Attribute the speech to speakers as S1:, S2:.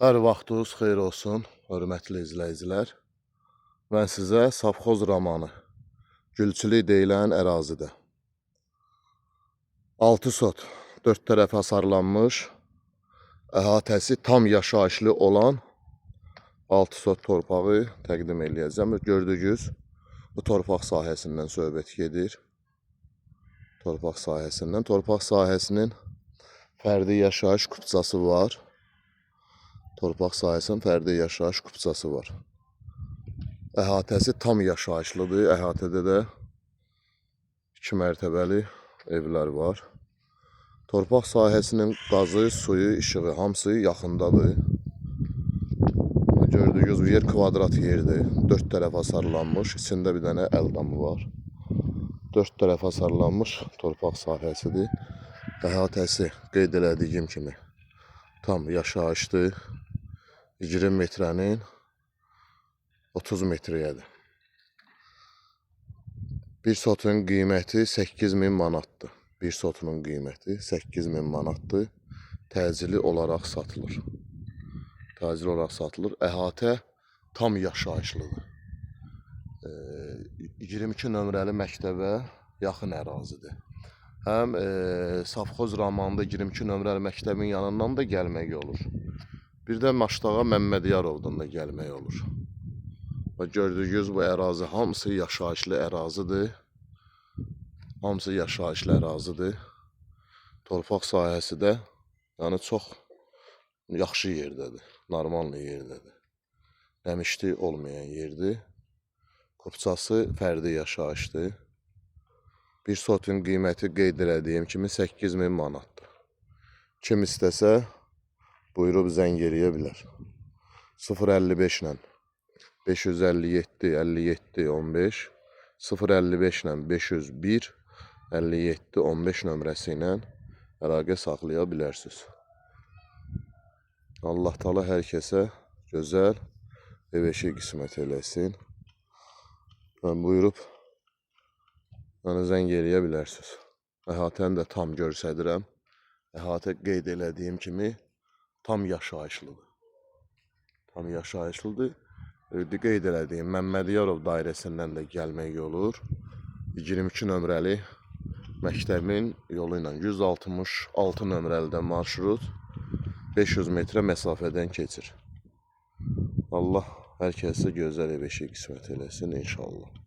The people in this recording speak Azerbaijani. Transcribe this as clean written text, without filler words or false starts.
S1: Hər vaxtınız xeyir olsun, hörmətli izləyicilər. Mən sizə Safxoz romanı, Gülçülük deyilən ərazidə 6 sot, 4 tərəf hasarlanmış, əhatəsi tam yaşayışlı olan 6 sot torpağı təqdim eləyəcəm. Gördüyünüz bu torpaq sahəsindən söhbət gedir. Torpaq sahəsinin fərdi yaşayış kupçası var. Torpaq sahəsinin fərdi yaşayış kupçası var. Əhatəsi tam yaşayışlıdır. Əhatədə də 2 mərtəbəli evlər var. Torpaq sahəsinin qazı, suyu, işığı hamısı yaxındadır. Gördüyünüz yer kvadrat yerdir. 4 tərəf hasarlanmış. İçində bir dənə əldamı var. 4 tərəf hasarlanmış torpaq sahəsidir. Əhatəsi qeyd elədiyim kimi tam yaşayışdır. 20 metrənin 30 metrəyədir. Bir sotun qiyməti 8000 manatdır. Bir sotunun qiyməti 8000 manatdır. Təcili olaraq satılır. Əhatə tam yaşayışlıdır. 22 nömrəli məktəbə yaxın ərazidir. Həm Safxoz romanında 22 nömrəli məktəbin yanından da gəlmək olur. Bir də Maştağa Məmmədiyarovdan da gəlmək olur. Və gördüyünüz bu ərazi hamısı yaşayışlı ərazidir. Torpaq sahəsi də yəni çox yaxşı yerdədir, normal yerdədir. Nəmişlik olmayan yerdir. Kupçası fərdi yaşayışdır. Bir sotun qiyməti qeyd elədiyim kimi 8000 manatdır. Kim istəsə buyurub zəng eləyə bilər. 055 ilə 557 57 15 055 ilə 501 57 15 nömrəsi ilə əlaqə saxlaya bilərsiniz. Allah Taala hər kəsə gözəl ev-eşik qismət eləsin. Buyurub mənə zəng eləyə bilərsiniz. Əhatəni də tam göstərirəm. Əhatə qeyd elədiyim kimi tam yaşayışlıdır. Qeyd elədiyim Məmmədiyarov dairəsindən də gəlmək olur. 22 nömrəli məktəbin yolu ilə 166 nömrəlidən marşrut 500 metrə məsafədən keçir. Allah hər kəsə gözəl ev-eşik qismət eləsin inşallah.